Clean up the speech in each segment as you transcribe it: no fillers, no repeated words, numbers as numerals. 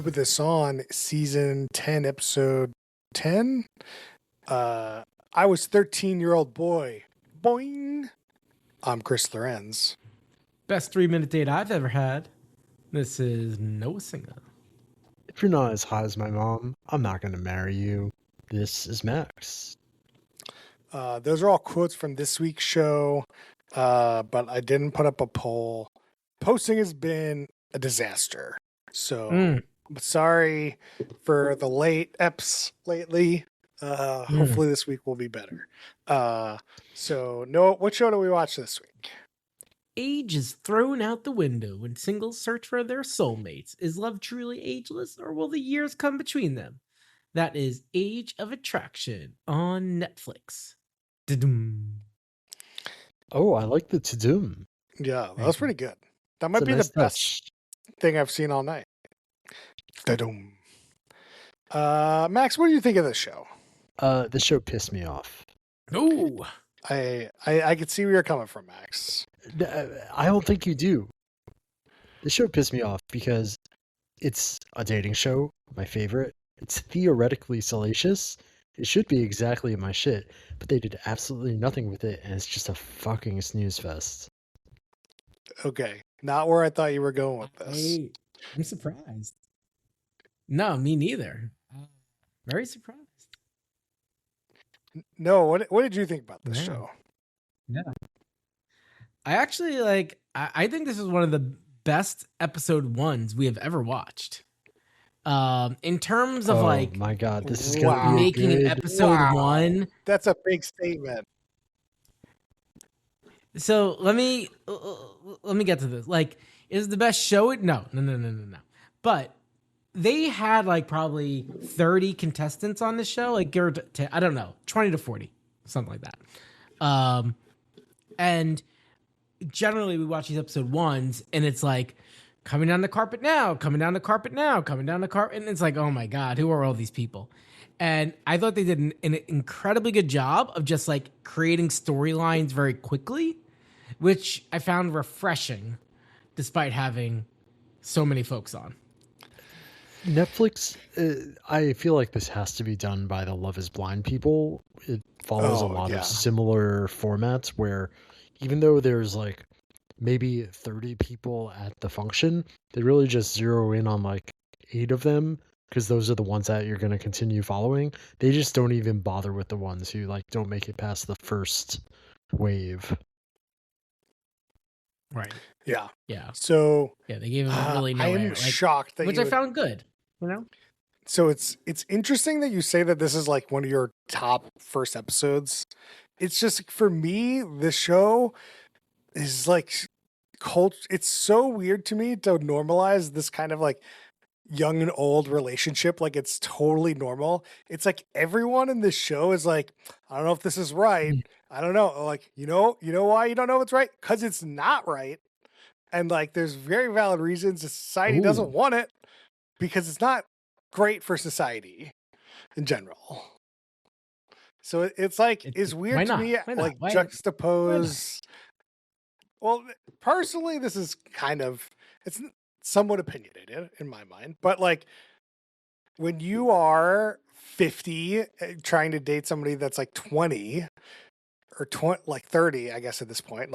Who Put This On, season 10, episode 10. I was 13-year-old boy. Boing. I'm Chris Lorenz. Best 3-minute date I've ever had. This is Noah Singer. If you're not as hot as my mom, I'm not going to marry you. This is Max. Those are all quotes from this week's show, but I didn't put up a poll. Posting has been a disaster. So I'm sorry for the late eps lately. Hopefully this week will be better. So Noah, what show do we watch this week? Age is thrown out the window when singles search for their soulmates. Is love truly ageless, or will the years come between them? That is Age of Attraction on Netflix. Da-dum. Oh, I like the to-doom. Yeah, that was pretty good. That might be nice the best thing I've seen all night. Da-dum. Max, what do you think of this show? This show pissed me off. Oh, I could see where you're coming from, Max. I don't think you do. This show pissed me off because it's a dating show, my favorite. It's theoretically salacious. It should be exactly my shit, but they did absolutely nothing with it, and it's just a fucking snooze fest. Okay, not where I thought you were going with this. I'm surprised. No, me neither. Very surprised. No, what did you think about this show? Yeah. I actually I think this is one of the best episode ones we have ever watched. In terms of my God, this is making an episode one. That's a big statement. So let me get to this. Is the best show? No. But they had probably 30 contestants on this show. I don't know, 20 to 40, something like that. And generally we watch these episode ones and it's coming down the carpet now, coming down the carpet now, coming down the carpet. And it's oh my God, who are all these people? And I thought they did an incredibly good job of just creating storylines very quickly, which I found refreshing despite having so many folks on. Netflix, I feel like this has to be done by the Love is Blind people. It follows a lot of similar formats where even though there's maybe 30 people at the function, they really just zero in on 8 of them because those are the ones that you're going to continue following. They just don't even bother with the ones who don't make it past the first wave. Right. Yeah. Yeah. So yeah, they gave him really no I am air, shocked that which I found good. So it's interesting that you say that this is one of your top first episodes. It's just for me, this show is cult. It's so weird to me to normalize this kind of young and old relationship. It's totally normal. It's everyone in this show is I don't know if this is right. I don't know. You know why you don't know it's right? Because it's not right. And there's very valid reasons society doesn't want it because it's not great for society in general. So it's it's weird to me, juxtapose. Well, personally, this is it's somewhat opinionated in my mind, but when you are 50 trying to date somebody that's 20 or 30, I guess at this point,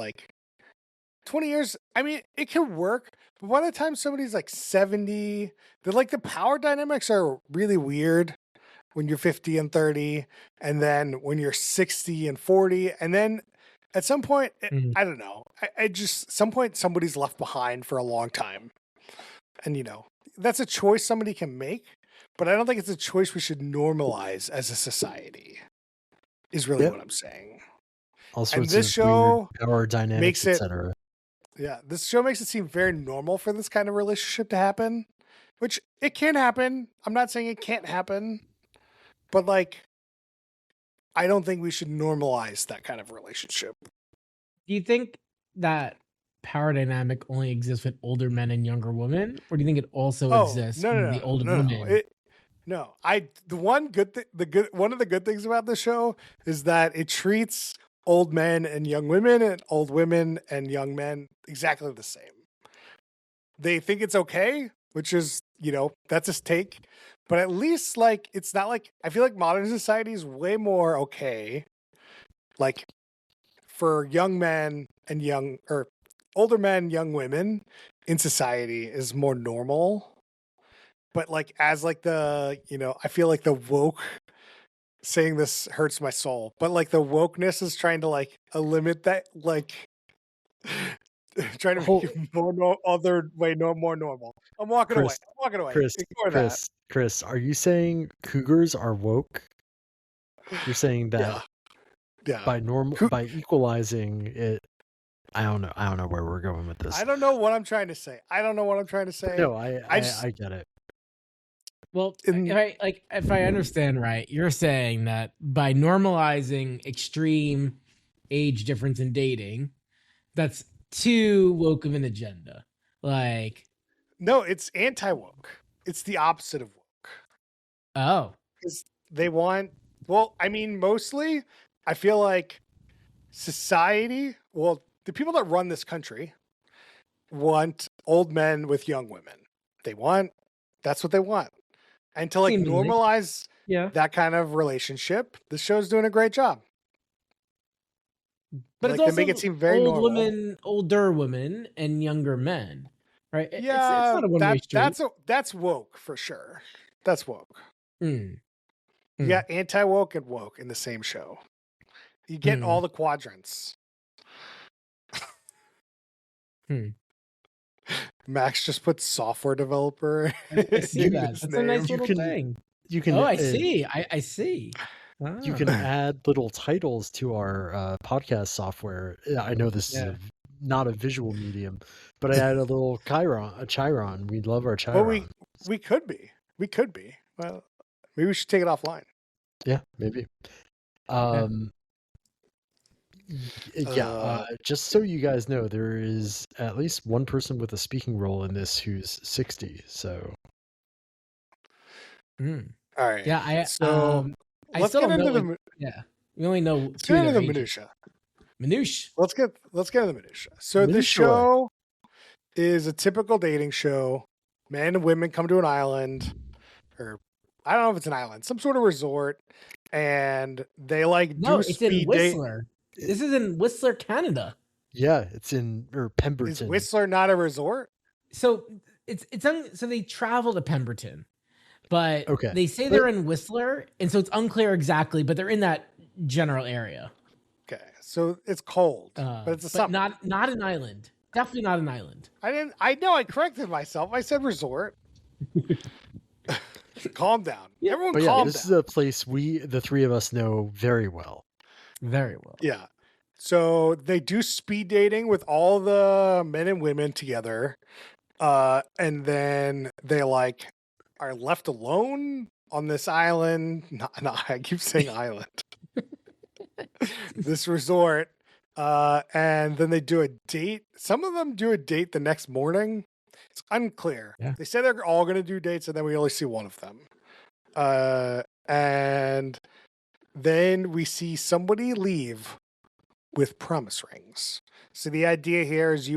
20 years, I mean, it can work, but by the time somebody's 70, the power dynamics are really weird when you're 50 and 30, and then when you're 60 and 40, and then at some point, I don't know, I just, some point somebody's left behind for a long time. And, that's a choice somebody can make, but I don't think it's a choice we should normalize as a society, is really what I'm saying. All sorts of show power dynamics, etc. Yeah, this show makes it seem very normal for this kind of relationship to happen, which it can happen. I'm not saying it can't happen, but I don't think we should normalize that kind of relationship. Do you think that power dynamic only exists with older men and younger women, or do you think it also exists with the older women? One of the good things about the show is that it treats old men and young women and old women and young men exactly the same. They think it's okay, which is that's his take. But at least like it's not like I feel like modern society is way more okay. Like for young men and older men, young women in society is more normal. But like as like I feel like the woke saying this hurts my soul, but like the wokeness is trying to like limit that, like trying to make it more more normal. I'm walking away. Chris, Ignore that. Chris, are you saying cougars are woke? You're saying that yeah. by equalizing it. I don't know where we're going with this. I don't know what I'm trying to say. No, I get it. Well, if I understand right, you're saying that by normalizing extreme age difference in dating, that's too woke of an agenda. Like, no, it's anti-woke. It's the opposite of woke. Oh, because they want. Well, I mean, mostly, I feel like society. Well, the people that run this country want old men with young women. That's what they want. And to like normalize that kind of relationship, this show's doing a great job. But like, it's also they make it seem very normal. Older women and younger men, right? Yeah, it's not a one-way street. That's woke for sure. That's woke. You got anti-woke and woke in the same show. You get all the quadrants. Max just put software developer. I see that. That's a nice little thing. You can. Oh, I see. I see. You can add little titles to our podcast software. I know this is not a visual medium, but I added a little Chiron. We love our Chiron. Well, we could be. Well, maybe we should take it offline. Yeah, maybe. Just so you guys know, there is at least one person with a speaking role in this who's 60. So, all right. Yeah, let's get into the. We only know. Let's get into the minutia. Let's get into the minutia. So the show is a typical dating show. Men and women come to an island, or I don't know if it's an island, some sort of resort, and they do speed date. This is in Whistler, Canada. Yeah, it's in Pemberton. Is Whistler not a resort? So so they travel to Pemberton, but they say they're in Whistler, and so it's unclear exactly, but they're in that general area. Okay, so it's cold, but it's a summer. Not an island. Definitely not an island. I know. I corrected myself. I said resort. Calm down. Yeah. Everyone calm down. This is a place the three of us know very well. Very well. Yeah. So they do speed dating with all the men and women together. And then they are left alone on this island. No, I keep saying island. This resort. And then they do a date. Some of them do a date the next morning. It's unclear. Yeah. They say they're all going to do dates, and then we only see one of them. And then we see somebody leave with promise rings. So the idea here is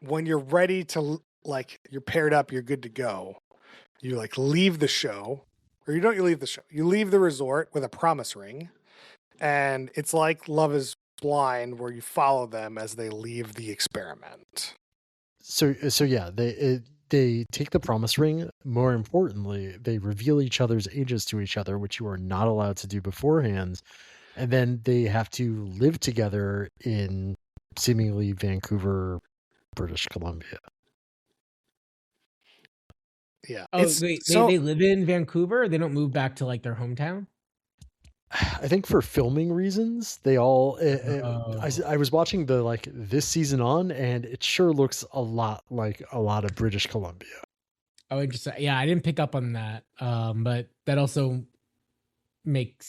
when you're ready to, you're paired up, you're good to go. You leave the show, or you leave the show. You leave the resort with a promise ring. And it's like Love is Blind, where you follow them as they leave the experiment. So yeah, they take the promise ring. More importantly, they reveal each other's ages to each other, which you are not allowed to do beforehand. And then they have to live together in seemingly Vancouver, British Columbia. Yeah. Oh, they live in Vancouver? They don't move back to their hometown? I think for filming reasons, they all. I was watching this season on, and it sure looks a lot like a lot of British Columbia. Oh, interesting. Yeah, I didn't pick up on that, but that also makes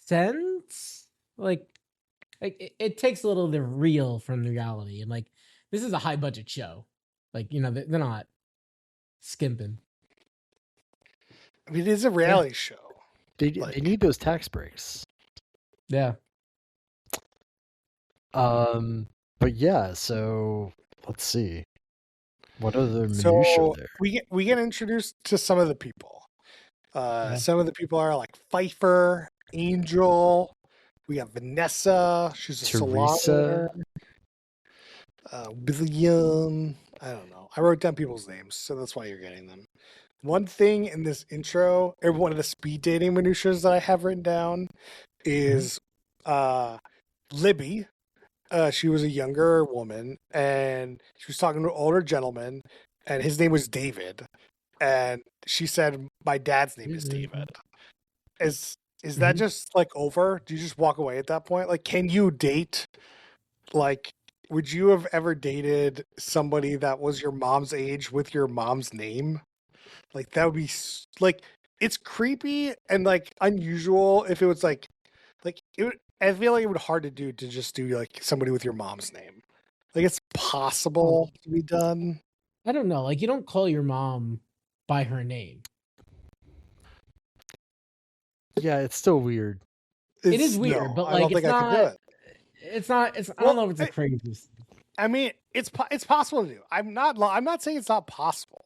sense. It takes a little of the real from the reality, and this is a high budget show. They're not skimping. I mean, it is a reality show. They need those tax breaks. Yeah. But yeah, so let's see. What other minutia So there? we get introduced to some of the people. Some of the people are like Pfeiffer, Angel. We have Vanessa. She's a salon owner. Teresa. William. I don't know. I wrote down people's names, so that's why you're getting them. One thing in this intro, or one of the speed dating minutiae that I have written down, is Libby. She was a younger woman, and she was talking to an older gentleman, and his name was David. And she said, "My dad's name is David." Is that just like over? Do you just walk away at that point? Like, can you date? Like, would you have ever dated somebody that was your mom's age with your mom's name? Like, that would be like, it's creepy and like unusual if it was like it would, I feel like it would be hard to do to just do like somebody with your mom's name. Like, it's possible to be done. I don't know. Like, you don't call your mom by her name. Yeah, it's still weird. It is weird, but like, I don't think I could do it. It's not. I don't know if it's the craziest. I mean, it's possible to do. I'm not saying it's not possible.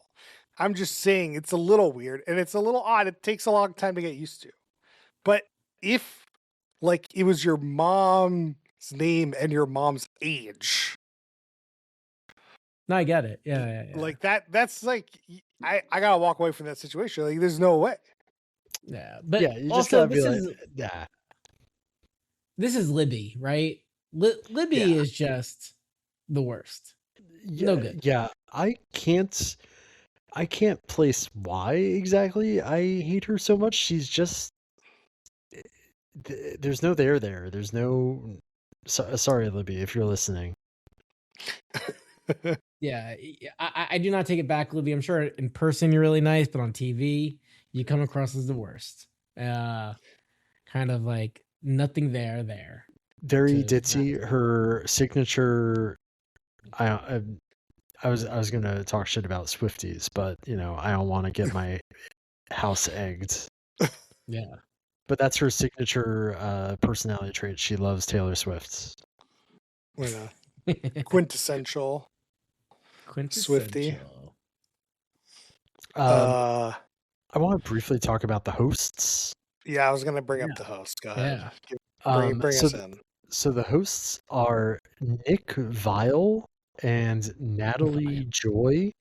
I'm just saying it's a little weird and it's a little odd. It takes a long time to get used to. But if like it was your mom's name and your mom's age. No, I get it. Yeah. Like that's like I gotta walk away from that situation. Like, there's no way. Yeah, but yeah, you just also gotta be like, yeah. This is Libby, right? Libby is just the worst. Yeah, no good. Yeah, I can't place why exactly I hate her so much. She's just there's no there. There's no. Sorry, Libby, if you're listening. Yeah, I do not take it back, Libby. I'm sure in person you're really nice, but on TV you come across as the worst. Kind of like nothing there. Very ditzy. Her signature. I was gonna talk shit about Swifties, but I don't want to get my house egged. Yeah. But that's her signature personality trait. She loves Taylor Swift. Quintessential Swiftie. I want to briefly talk about the hosts. Yeah, I was going to bring up the hosts. Go ahead. Bring us in. So the hosts are Nick Vile and Natalie Joy.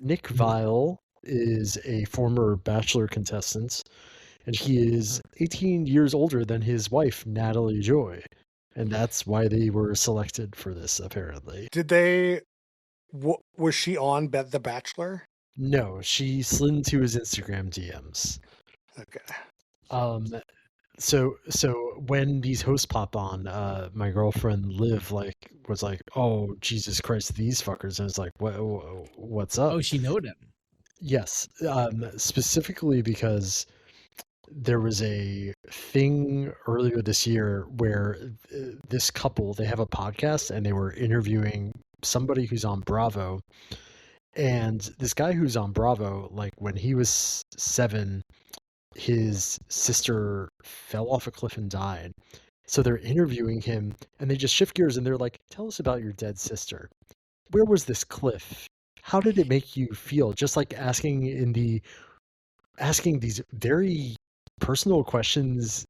Nick Vile is a former Bachelor contestant, and he is 18 years older than his wife, Natalie Joy. And that's why they were selected for this, apparently. Did they... was she on The Bachelor? No, she slid into his Instagram DMs. Okay. So when these hosts pop on, my girlfriend Liv was like, "Oh, Jesus Christ, these fuckers!" And I was like, "What's up?" Oh, she knowed him. Yes, specifically because there was a thing earlier this year where this couple, they have a podcast and they were interviewing somebody who's on Bravo. And this guy who's on Bravo, like when he was 7, his sister fell off a cliff and died. So they're interviewing him and they just shift gears and they're like, "Tell us about your dead sister. Where was this cliff? How did it make you feel?" Just like asking these very personal questions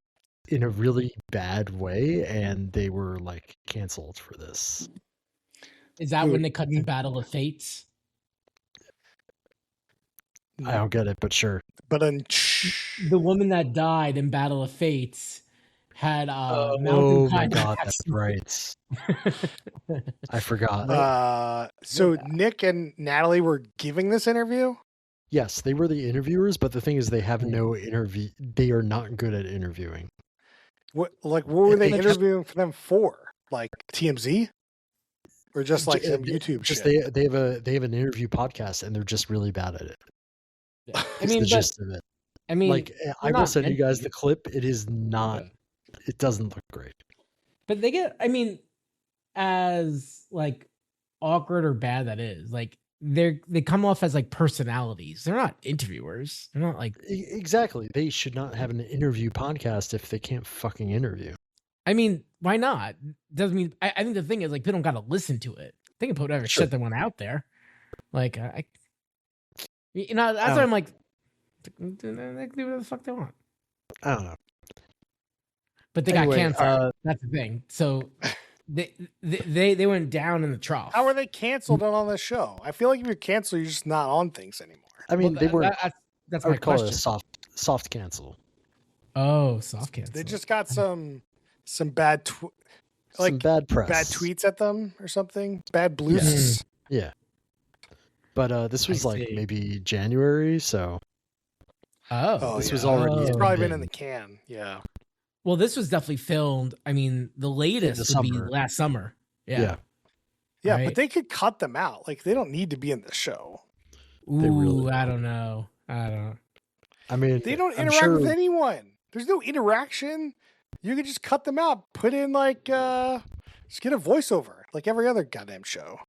in a really bad way, and they were like canceled for this. Is that when they cut the Battle of Fates? I don't get it, but sure. But the woman that died in Battle of Fates had mountain oh my god, that's right. I forgot. So Nick and Natalie were giving this interview? Yes, they were the interviewers, but the thing is they have no interview. They are not good at interviewing. What were they interviewing for them for? Like TMZ? Or just like some YouTube just shit? They have an interview podcast and they're just really bad at it. Yeah. I mean, the gist of it. I mean, like I will send you guys the clip. It is not. Yeah. It doesn't look great. But they get. I mean, as like awkward or bad that is, like they come off as like personalities. They're not interviewers. They're not like exactly. They should not have an interview podcast if they can't fucking interview. I mean, why not? Doesn't mean. I think the thing is like they don't got to listen to it. They can put whatever shit they want out there. Like, that's why I'm like, they can do whatever the fuck they want. I don't know. But they got canceled. That's the thing. So they went down in the trough. How are they canceled on the show? I feel like if you're canceled, you're just not on things anymore. I mean, they were. That's I my would call question. it a soft cancel. Oh, soft cancel. They just got some bad some bad press, bad tweets at them or something. Bad blues. Yeah. But this was maybe January, so. This was already. It's probably been in the can. Yeah. Well, this was definitely filmed. I mean, the latest would be last summer. Yeah. Yeah, right? But they could cut them out. Like, they don't need to be in the show. Ooh, I don't know. I mean, they don't interact with anyone. There's no interaction. You could just cut them out. Put in just get a voiceover like every other goddamn show.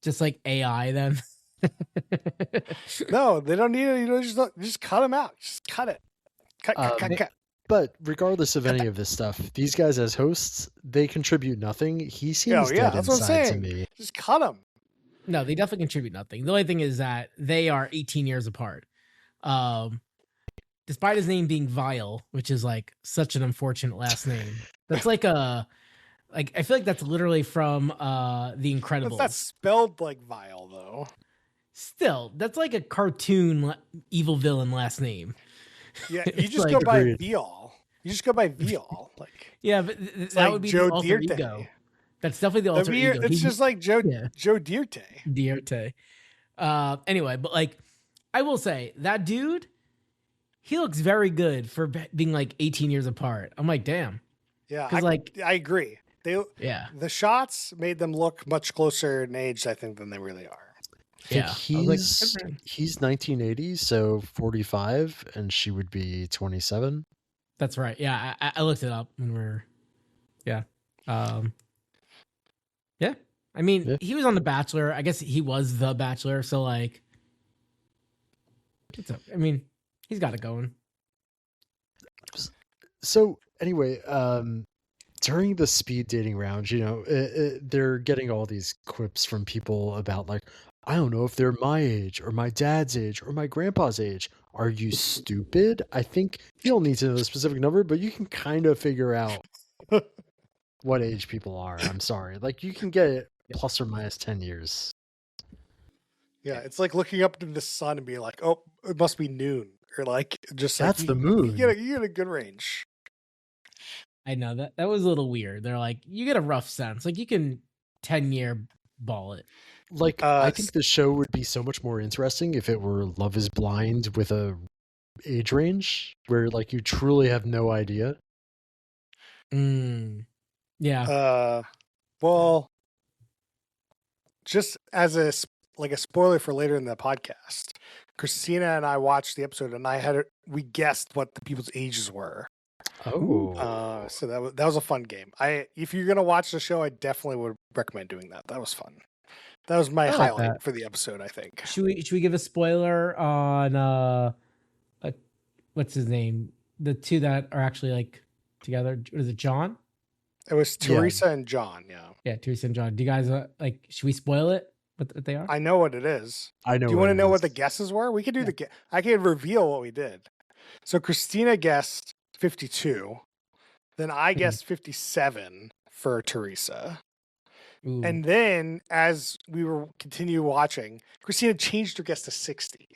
Just like AI then. No, they don't need it. Just cut them out. Just cut it. Cut. But regardless of any of this stuff, these guys as hosts, they contribute nothing. He seems dead that's what I'm inside saying. to me. Just cut them. No, they definitely contribute nothing. The only thing is that they are 18 years apart. Despite his name being Vile, which is like such an unfortunate last name. That's I feel like that's literally from The Incredibles. That's not spelled like Vile though. Still, that's like a cartoon evil villain last name. Yeah, you just go by Vial. You just go by Vial. Yeah, but that would be Joe the alter Dierte. ego. That's definitely the alter ego. It's just like Joe Dierte. Anyway, but I will say that dude, he looks very good for being 18 years apart. I'm like, damn. Yeah, I agree. The shots made them look much closer in age, I think, than they really are. Yeah, he's 1980, so 45, and she would be 27. That's right. Yeah, I looked it up when we were. Yeah. Yeah. I mean, he was on The Bachelor. I guess he was The Bachelor. So I mean, he's got it going. So anyway, during the speed dating round, they're getting all these quips from people about I don't know if they're my age or my dad's age or my grandpa's age. Are you stupid? I think you don't need to know the specific number, but you can kind of figure out what age people are. I'm sorry. You can get it plus or minus 10 years. Yeah, it's like looking up to the sun and being like, oh, it must be noon. Or that's the moon. You get a good range. I know that was a little weird. They're like, you get a rough sense. You can 10-year ball it. I think the show would be so much more interesting if it were Love is Blind with a age range where you truly have no idea. Yeah. Well, just as a spoiler for later in the podcast, Christina and I watched the episode and we guessed what the people's ages were. Oh. So that was a fun game. If you're gonna watch the show, I definitely would recommend doing that. That was fun. That was my highlight for the episode, I think. Should we give a spoiler on what's his name? The two that are actually together. What is it, John? It was Teresa and John, yeah. Yeah, Teresa and John. Do you guys should we spoil it? What they are? I know what it is. I know. Do you want to know what the guesses were? We could do I could reveal what we did. So Christina guessed 52. Then I guessed 57 for Teresa. Ooh. And then as we were continue watching, Christina changed her guess to 60,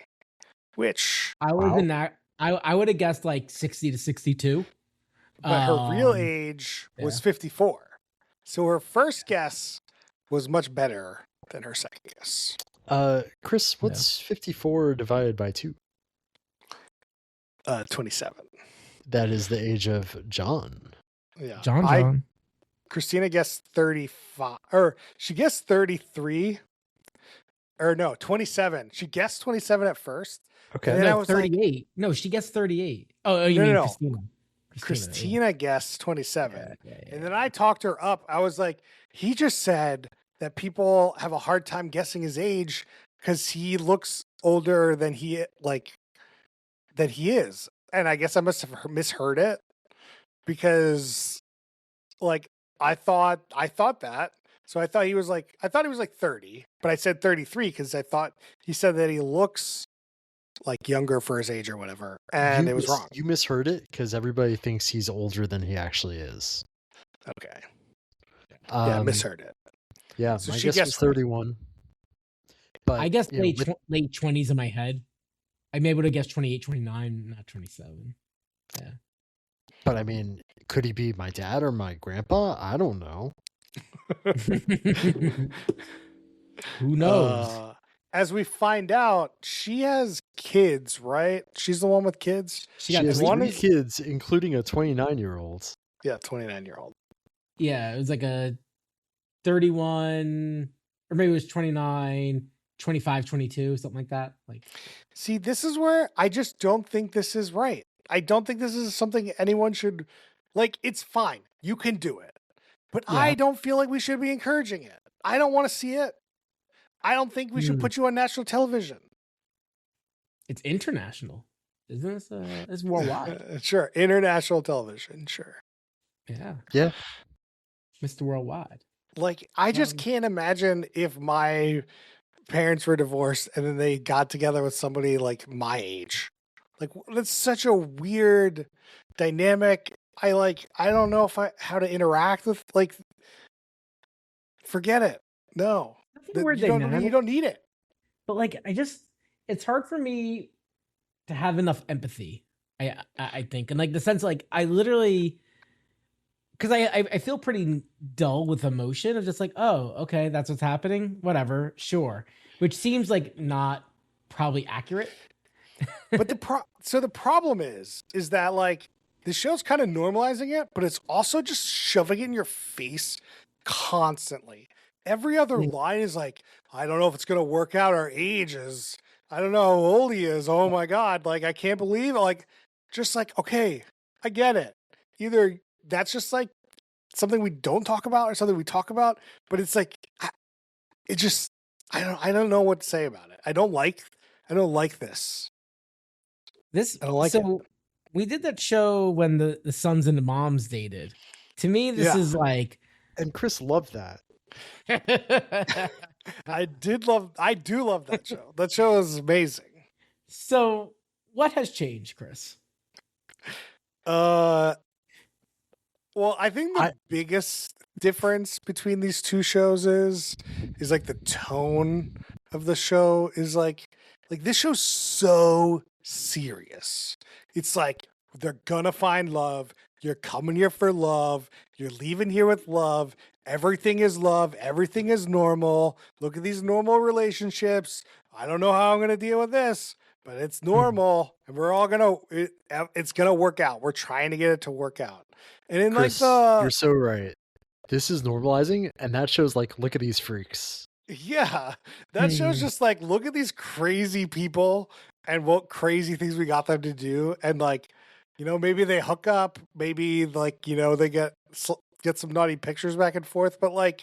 which I was in that. I would have guessed 60 to 62. But her real age was 54. So her first guess was much better than her second guess. Chris, what's 54 divided by 2? 27. That is the age of John. Yeah. John. Christina guessed 35, or she guessed 33, or no, 27. She guessed 27 at first. Okay. And then I was 38. No, she guessed 38. Oh, you mean Christina. Christina guessed 27. Yeah. And then I talked her up. I was like, he just said that people have a hard time guessing his age because he looks older than he is. And I guess I must have misheard it because I thought that, So I thought he was like 30, but I said 33 because I thought he said that he looks like younger for his age or whatever, and it was wrong. You misheard it because everybody thinks he's older than he actually is. Okay. Yeah, I misheard it. Yeah, so my guess was 31. But I guess late 20s in my head. I may would have guessed 28, 29, not 27. Yeah. But I mean, could he be my dad or my grandpa? I don't know. Who knows? As we find out, she has kids, right? She's the one with kids. She has 3 kids, including a 29-year-old. Yeah, 29-year-old. Yeah, it was like a 31, or maybe it was 29, 25, 22, something like that. Like, see, this is where I just don't think this is right. I don't think this is something anyone should, like, it's fine. You can do it. But yeah. I don't feel like we should be encouraging it. I don't want to see it. I don't think we should put you on national television. It's international. Isn't this? It's worldwide. Sure. International television. Sure. Yeah. Yeah. Mr. Worldwide. Like, I just can't imagine if my parents were divorced and then they got together with somebody like my age. Like, that's such a weird dynamic. I don't know how to interact with, like, forget it. No. You don't need it. But like, it's hard for me to have enough empathy. I think, and like the sense, like I literally, because I feel pretty dull with emotion of just like, oh, okay, that's what's happening. Whatever, sure. Which seems like not probably accurate. But the problem is that like the show's kind of normalizing it, but it's also just shoving it in your face constantly. Every other line is like, I don't know if it's going to work out. Our ages. I don't know how old he is. Oh my God. Like, I can't believe it. Like, just like, okay, I get it. Either that's just like something we don't talk about or something we talk about, but it's like, I don't know what to say about it. I don't like this. I don't like it. We did that show when the sons and the moms dated. To me, this is like, and Chris loved that. I do love that show. That show is amazing. So what has changed, Chris? Well, I think the biggest difference between these two shows is like the tone of the show is like this show's so serious. It's like they're gonna find love. You're coming here for love. You're leaving here with love. Everything is love. Everything is normal. Look at these normal relationships. I don't know how I'm going to deal with this, but it's normal. And we're all it's going to work out. We're trying to get it to work out. And in Chris, you're so right. This is normalizing. And that shows like, look at these freaks. Yeah. That show's just like, look at these crazy people and what crazy things we got them to do. And like, you know, maybe they hook up, maybe like, you know, they get some naughty pictures back and forth, but like,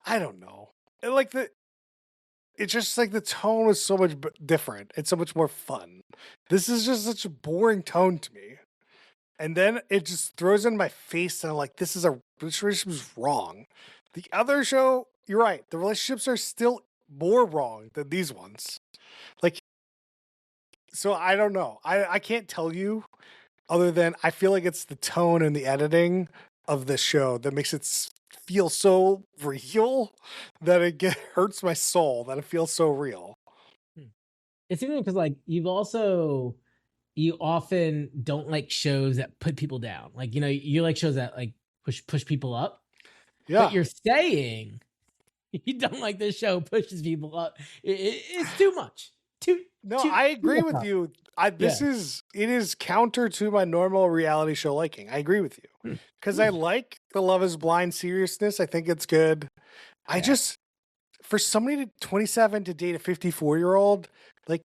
I don't know. It's just like the tone is so much different. It's so much more fun. This is just such a boring tone to me. And then it just throws in my face and I'm like, this relationship is wrong. The other show, you're right. The relationships are still more wrong than these ones. Like, so I don't know. I can't tell you other than I feel like it's the tone and the editing of the show that makes it feel so real that it hurts my soul that it feels so real. It's even because like you often don't like shows that put people down. Like, you know, you like shows that like push people up. Yeah. But you're saying you don't like this show pushes people up. It's too much. I agree with you. It is counter to my normal reality show liking. I agree with you because I like the Love Is Blind seriousness. I think it's good. I just, for somebody 27 to date a 54-year-old, like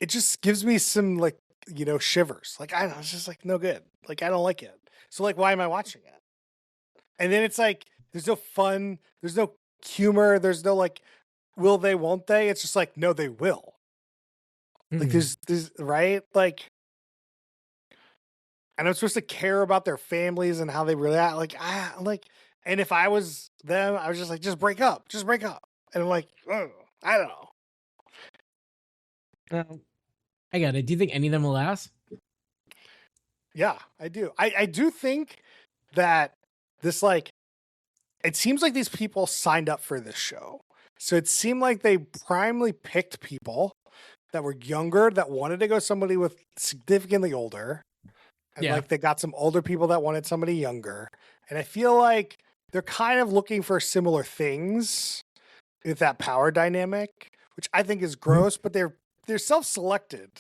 it just gives me some like, you know, shivers. Like, I don't know, it's just like no good. Like, I don't like it. So like, why am I watching it? And then it's like, there's no fun. There's no humor. There's no like, will they, won't they? It's just like, no, they will. Like there's right? Like, and I'm supposed to care about their families and how they react. Like, And if I was them, I was just like, just break up. And I'm like, oh, I don't know. I got it. Do you think any of them will last? Yeah, I do. I do think that this, like, it seems like these people signed up for this show. So it seemed like they primarily picked people that were younger, that wanted to go somebody with significantly older. And like they got some older people that wanted somebody younger. And I feel like they're kind of looking for similar things with that power dynamic, which I think is gross, but they're self-selected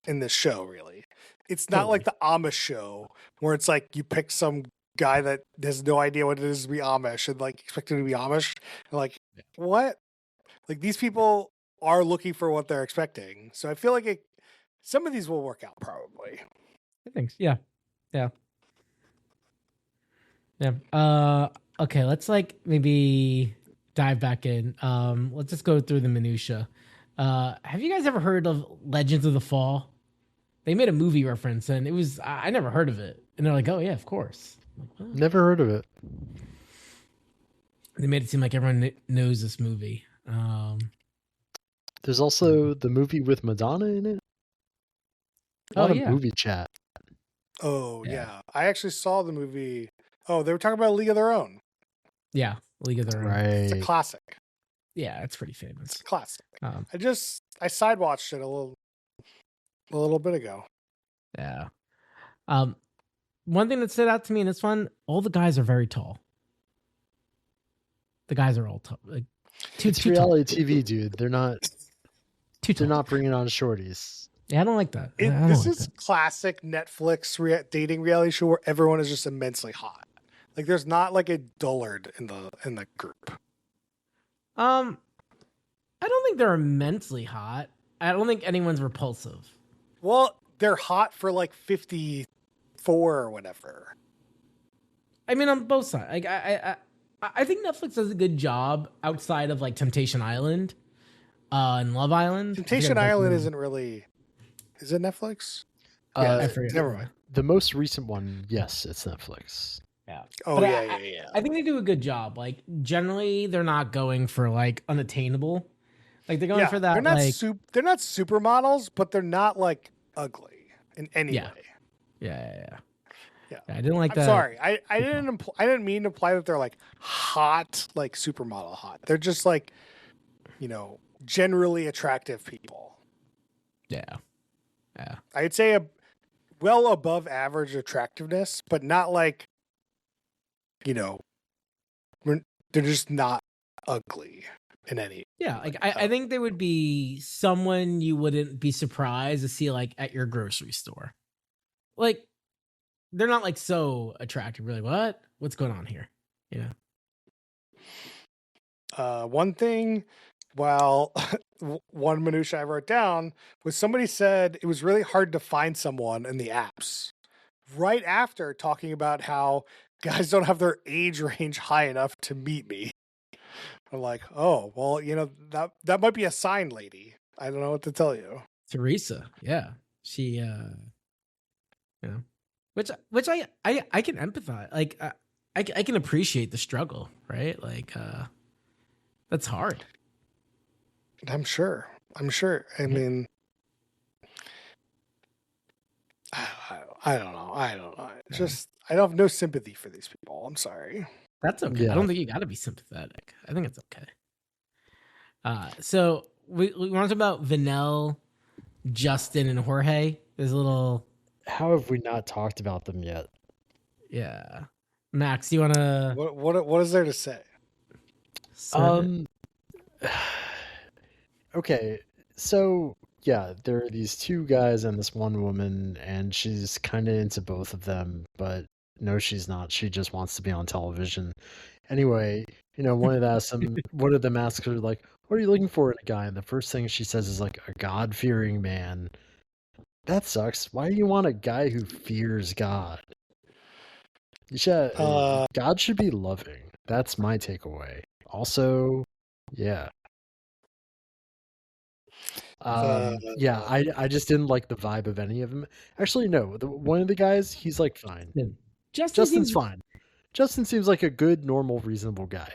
in this show, really. It's not like the Amish show where it's like you pick some guy that has no idea what it is to be Amish and like expect him to be Amish. And like, what? Like, these people are looking for what they're expecting. So I feel like some of these will work out probably. I think so. Yeah. Okay, let's like maybe dive back in. Let's just go through the minutia. Have you guys ever heard of Legends of the Fall? They made a movie reference, and it was I never heard of it. And they're like, "Oh yeah, of course." I'm like, never heard of it. They made it seem like everyone knows this movie. There's also the movie with Madonna in it. A lot of movie chat. Oh yeah, I actually saw the movie. Oh, they were talking about League of Their Own. Yeah, League of Their Own. Right. It's a classic. Yeah, it's pretty famous. It's a classic. I side watched it a little bit ago. Yeah. One thing that stood out to me in this one, all the guys are very tall. The guys are all tall. Like, it's reality TV, dude. They're not. They're not bringing on shorties. Yeah, I don't like that. This is classic Netflix dating reality show where everyone is just immensely hot. Like, there's not like a dullard in the group. I don't think they're immensely hot. I don't think anyone's repulsive. Well, they're hot for like 54 or whatever. I mean, on both sides. Like, I think Netflix does a good job outside of like Temptation Island, and Love Island. Temptation Island isn't really. Is it Netflix? Yeah, I forget. Never mind. The most recent one, yes, it's Netflix. Yeah. Oh, but yeah. I think they do a good job. Like, generally, they're not going for like unattainable. Like, they're going for that. They're not supermodels, but they're not like ugly in any way. Yeah. I didn't like that. I'm sorry. I didn't mean to imply that they're like hot, like supermodel hot. They're just like, generally attractive people. Yeah. I'd say a well above average attractiveness, but not like, they're just not ugly in any. Yeah, like I think they would be someone you wouldn't be surprised to see like at your grocery store. Like, they're not like so attractive. Really, what's going on here? One thing, one minutia I wrote down was somebody said it was really hard to find someone in the apps right after talking about how guys don't have their age range high enough to meet me. I'm like, oh, well, that might be a sign, lady. I don't know what to tell you. Teresa, yeah, she, which I can empathize. Like, I can appreciate the struggle, right? Like, that's hard. I'm sure. I mean, I don't know. Just, I don't have no sympathy for these people. I'm sorry. That's okay. Yeah. I don't think you got to be sympathetic. I think it's okay. So we want to talk about Vanel, Justin, and Jorge. There's a little. How have we not talked about them yet? Yeah, Max, do you want to? What is there to say? Okay, so yeah, there are these two guys and this one woman, and she's kind of into both of them, but no, she's not. She just wants to be on television. Anyway, one of them asks her, like, what are you looking for in a guy? And the first thing she says is, like, a God-fearing man. That sucks. Why do you want a guy who fears God? God should be loving. That's my takeaway. Also, yeah. I just didn't like the vibe of any of them. Actually, no. One of the guys, he's like fine. Justin's fine. Justin seems like a good, normal, reasonable guy.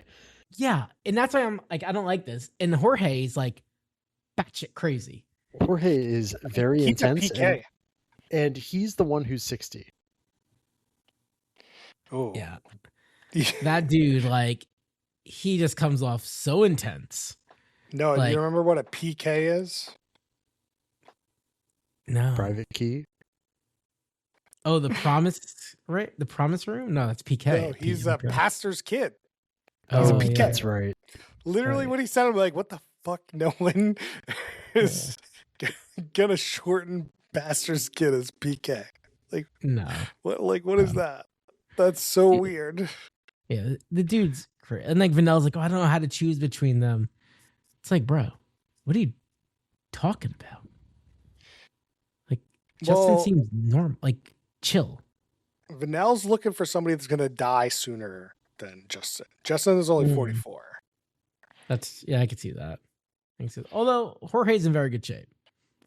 Yeah, and that's why I'm like, I don't like this. And Jorge's like batshit crazy. Jorge is very He's a intense, PK. and he's the one who's 60. Oh, Yeah, that dude, like, he just comes off so intense. No, Like, you remember what a PK is? No. Private key. Oh, the promise, right? The promise room? No, that's PK. No, he's a pastor's kid. He's a Oh, PK. That's right. Literally, what he said, I'm like, what the fuck? No one is gonna shorten pastor's kid as PK. Like, No. what is that? That's so weird. Yeah, the dude's crazy. And like Vanel's like, oh, I don't know how to choose between them. It's like, bro, what are you talking about? Like, Justin seems normal, like chill. Vanel's looking for somebody that's gonna die sooner than Justin. Justin is only 44. That's I could see that. Although Jorge's in very good shape.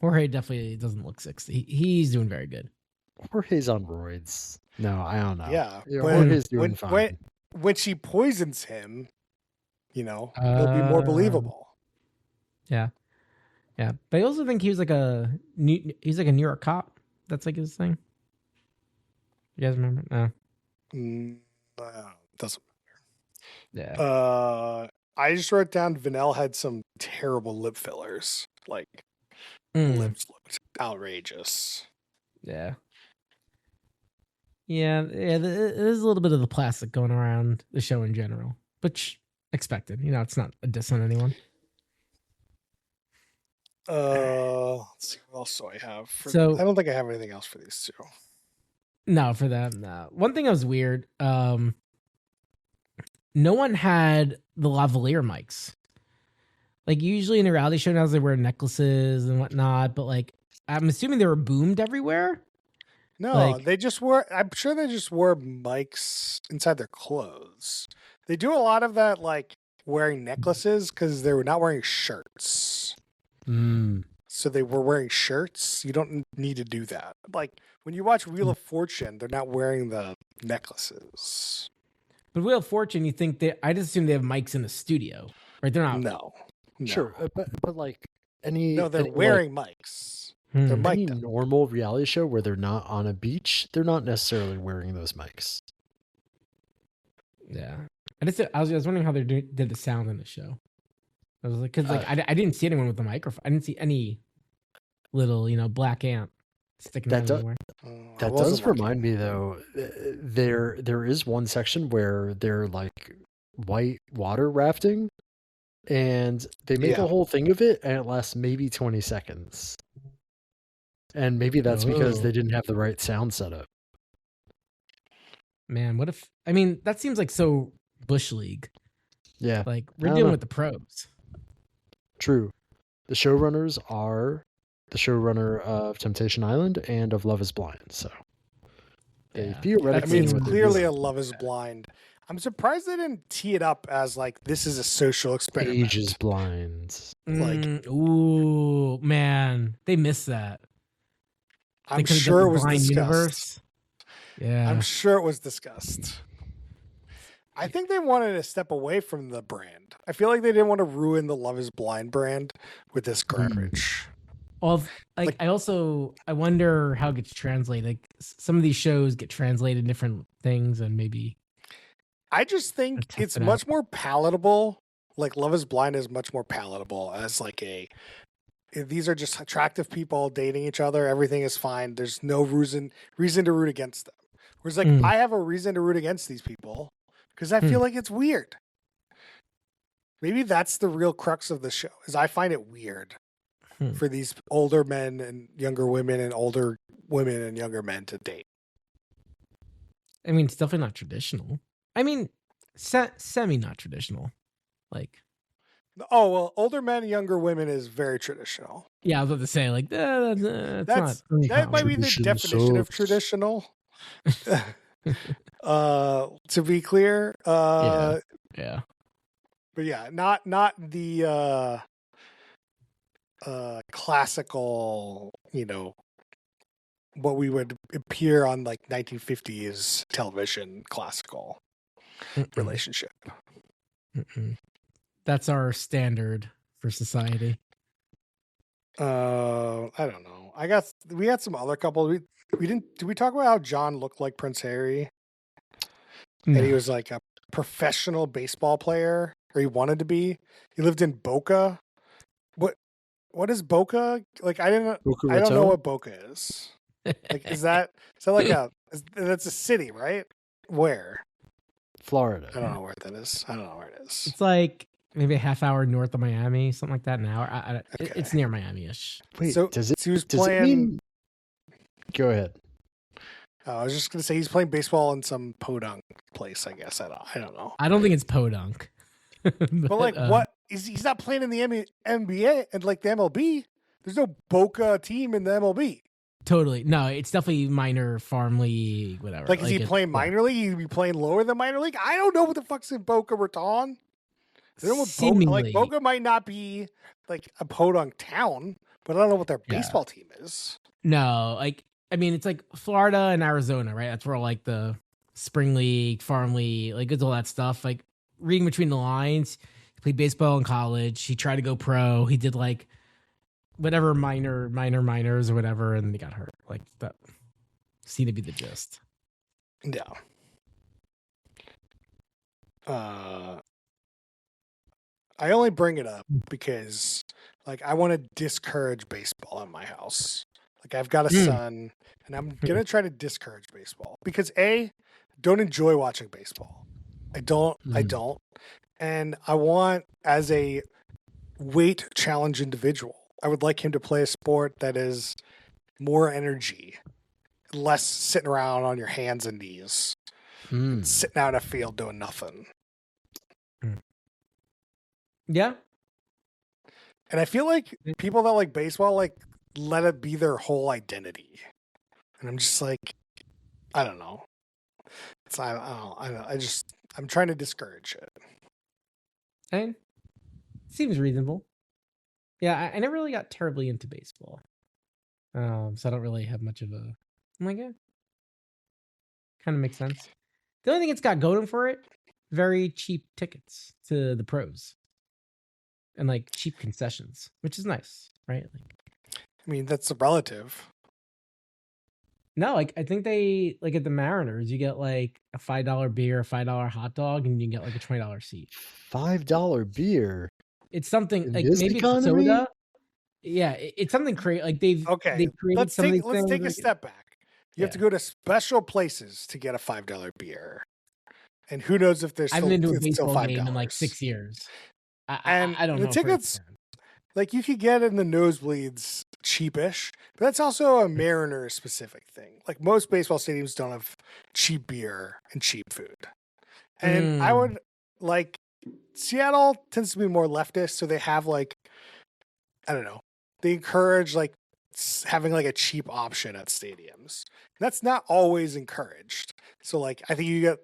Jorge definitely doesn't look 60. He's doing very good. Jorge's on roids. No, I don't know. Yeah, Jorge's doing fine. When she poisons him, it'll be more believable. Yeah, yeah. But I also think he's like a New York cop. That's like his thing. You guys remember? No. Doesn't matter. Yeah. I just wrote down Vanel had some terrible lip fillers. Like lips looked outrageous. Yeah. Yeah, there's a little bit of the plastic going around the show in general, which expected. It's not a diss on anyone. Let's see what else do I have. I don't think I have anything else for these two. No, for them, no. One thing that was weird, no one had the lavalier mics. Like usually in a reality show now they wear necklaces and whatnot, but like I'm assuming they were boomed everywhere. No, they just wore. I'm sure they just wore mics inside their clothes. They do a lot of that, like wearing necklaces because they were not wearing shirts. So they were wearing shirts. You don't need to do that. Like when you watch Wheel of Fortune, they're not wearing the necklaces. But Wheel of Fortune, you think I just assume they have mics in the studio, right? They're not. No. Sure, but like they're wearing mics. They're any normal reality show where they're not on a beach, they're not necessarily wearing those mics. Yeah, I was wondering how they did the sound in the show. I was like, because I didn't see anyone with the microphone. I didn't see any little black ant sticking out anywhere. That does remind me though. There is one section where they're like white water rafting, and they make a whole thing of it, and it lasts maybe 20 seconds. And maybe that's because they didn't have the right sound setup. Man, what if... I mean, that seems like so Bush League. Yeah. Like, we're dealing with the pros. True. The showrunners are the showrunner of Temptation Island and of Love is Blind, so... They theoretically... it's clearly a Love is Blind. I'm surprised they didn't tee it up as, like, this is a social experiment. Age is Blind. Ooh, man. They missed that. I'm sure it was discussed. Universe. Yeah. I'm sure it was discussed. I think they wanted to step away from the brand. I feel like they didn't want to ruin the Love is Blind brand with this garbage. Well, I wonder how it gets translated. Like some of these shows get translated different things, and maybe I just think it's much more palatable. Like Love is Blind is much more palatable as like these are just attractive people dating each other. Everything is fine. There's no reason to root against them. Whereas like I have a reason to root against these people because I feel like it's weird. Maybe that's the real crux of the show is I find it weird for these older men and younger women and older women and younger men to date. I mean, it's definitely not traditional. I mean, semi not traditional. Like, oh well, older men and younger women is very traditional. Yeah, I was about to say like that might be the definition of traditional. To be clear, yeah. But yeah, not the classical, what we would appear on like 1950s television classical. relationship. That's our standard for society. I don't know. We had some other couples. We didn't. Did we talk about how John looked like Prince Harry? No. And he was like a professional baseball player, or he wanted to be. He lived in Boca. What is Boca? Like I don't know what Boca is. Like is that like that's a city, right? Where? Florida. I don't know where that is. I don't know where it is. It's like maybe a half hour north of Miami, something like that. An hour. Okay. It's near Miami-ish. Wait, so he was playing. Go ahead. I was just gonna say he's playing baseball in some podunk place. I guess I don't know. I don't think it's podunk. But like, what? He's not playing in the NBA and like the MLB. There's no Boca team in the MLB. Totally. No, it's definitely minor farm league, whatever. Like, is he playing minor league? He'd be playing lower than minor league? I don't know what the fuck's in Boca Raton. Boca might not be like a podunk town, but I don't know what their baseball team is. No, like, I mean, it's like Florida and Arizona, right? That's where like the spring league, farm league, like it's all that stuff. Like reading between the lines, he played baseball in college. He tried to go pro. He did like whatever minors or whatever, and he got hurt. Like that seemed to be the gist. Yeah. I only bring it up because like I want to discourage baseball in my house. Like I've got a son and I'm going to try to discourage baseball because don't enjoy watching baseball. I don't. And I want, as a weight challenge individual, I would like him to play a sport that is more energy, less sitting around on your hands and knees, sitting out in a field doing nothing. Yeah. And I feel like people that like baseball, like let it be their whole identity. And I'm just like, I don't know. I'm trying to discourage it. And seems reasonable. Yeah, I never really got terribly into baseball. So I don't really have much of a. I'm like, yeah. Kind of makes sense. The only thing it's got going for it, very cheap tickets to the pros. And like cheap concessions, which is nice, right? Like, I mean, that's relative. No, like I think they like at the Mariners, you get like a $5 beer, a $5 hot dog, and you get like a $20 seat. $5 beer. It's something like maybe it's soda. Yeah, it's something crazy. Like they've created let's take a step back. You have to go to special places to get a $5 beer, and who knows if there's. I've been to a baseball game in like 6 years. I don't know. The tickets, like you could get in the nosebleeds cheapish, but that's also a Mariners specific thing. Like most baseball stadiums don't have cheap beer and cheap food. And I would like Seattle tends to be more leftist, so they have like, I don't know, they encourage like having like a cheap option at stadiums. That's not always encouraged. So like I think you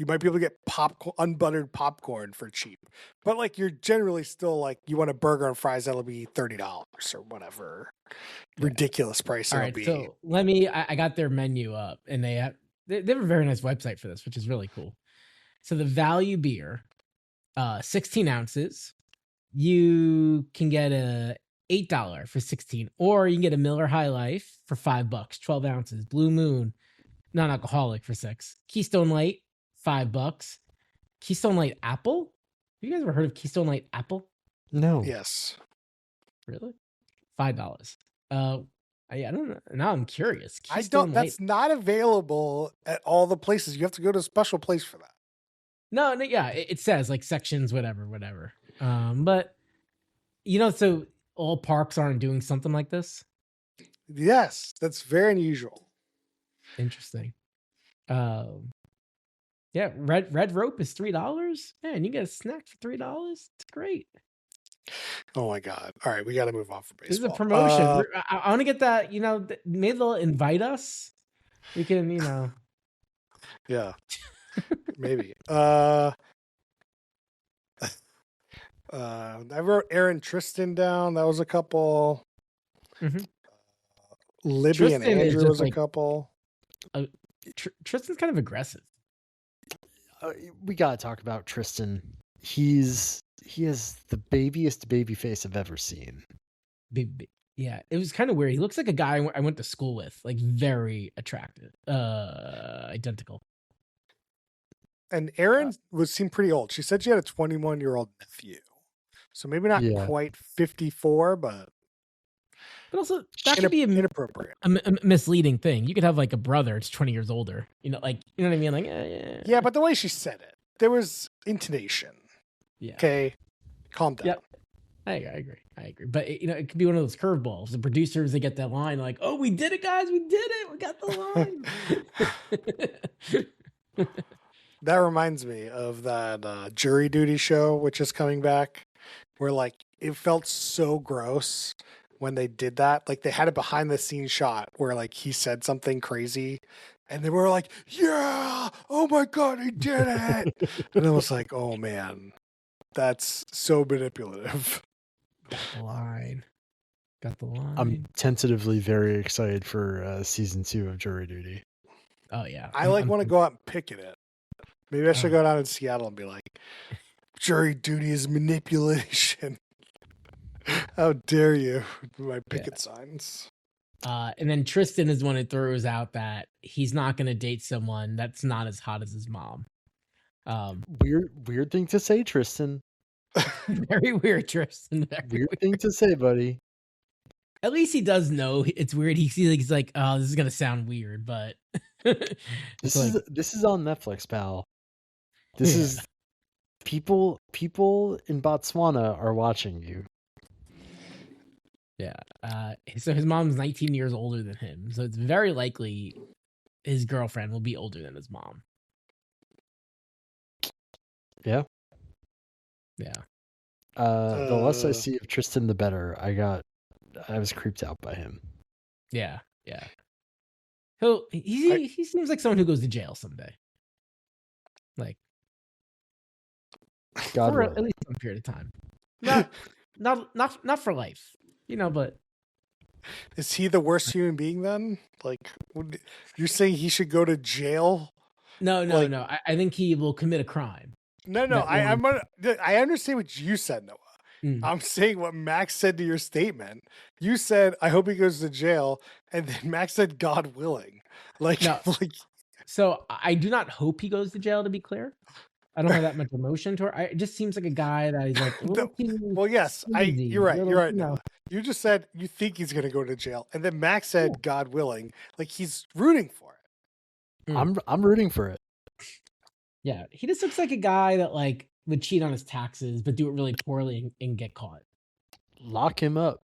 might be able to get unbuttered popcorn for cheap, but like you're generally still like you want a burger and fries that'll be $30 or whatever ridiculous price it'll be. So I got their menu up and they have a very nice website for this, which is really cool. So the value beer, 16 ounces, you can get a $8 for 16, or you can get a Miller High Life for $5, 12 ounces, Blue Moon, non-alcoholic for $6, Keystone Light, $5, Keystone Light Apple. Have you guys ever heard of Keystone Light Apple? No. Yes. Really? $5. I don't know. Now I'm curious. That's not available at all the places. You have to go to a special place for that. No, yeah, it says like sections, whatever. But so all parks aren't doing something like this. Yes, that's very unusual. Interesting. Yeah, red rope is $3. Man, you get a snack for $3. It's great. Oh my god! All right, we got to move on from baseball. This is a promotion. I want to get that. Maybe they'll invite us. We can, Yeah, maybe. I wrote Aaron Tristan down. That was a couple. Mm-hmm. Libby Tristan and Andrew was a couple. Tristan's kind of aggressive. we gotta talk about Tristan. He has the babiest baby face I've ever seen. Yeah, it was kind of weird. He looks like a guy I went to school with, like very attractive, identical. And Erin seemed pretty old. She said she had a 21-year-old nephew, so maybe not quite 54, but also that could be inappropriate, a misleading thing. You could have like a brother; it's 20 years older. You know, like you know what I mean? Like yeah. But the way she said it, there was intonation. Yeah. Okay, calm down. Yep. I agree. But it could be one of those curveballs. The producers, they get that line like, "Oh, we did it, guys! We did it! We got the line." That reminds me of that Jury Duty show, which is coming back, where like it felt so gross when they did that. Like they had a behind the scenes shot where like he said something crazy, and they were like, "Yeah, oh my god, he did it!" And I was like, "Oh man, that's so manipulative." Got the line. I'm tentatively very excited for season 2 of Jury Duty. Oh yeah, I want to go out and picket it. Maybe I should go down in Seattle and be like, "Jury duty is manipulation." How dare you with my picket signs? And then Tristan is one who throws out that he's not going to date someone that's not as hot as his mom. Weird thing to say, Tristan. Very weird, Tristan. Weird thing to say, buddy. At least he does know it's weird. He's like, "Oh, this is gonna sound weird," but this is on Netflix, pal. This is people in Botswana are watching you. Yeah. So his mom's 19 years older than him, so it's very likely his girlfriend will be older than his mom. Yeah. Yeah. The less I see of Tristan, the better. I was creeped out by him. Yeah. He seems like someone who goes to jail someday. Like, God for willing. at least some period of time. Not for life, but is he the worst human being then? Like, you're saying he should go to jail? No. I think he will commit a crime. No. I understand what you said, Noah. I'm saying what Max said to your statement. You said, "I hope he goes to jail," and then Max said, "God willing." So I do not hope he goes to jail. To be clear, I don't have that much emotion to her. It just seems like a guy that he's like. Well, yes, you're right. You're right. No. You just said you think he's going to go to jail, and then Max said, "God willing," like he's rooting for it. I'm rooting for it. Yeah, he just looks like a guy that like would cheat on his taxes, but do it really poorly and get caught. Lock him up.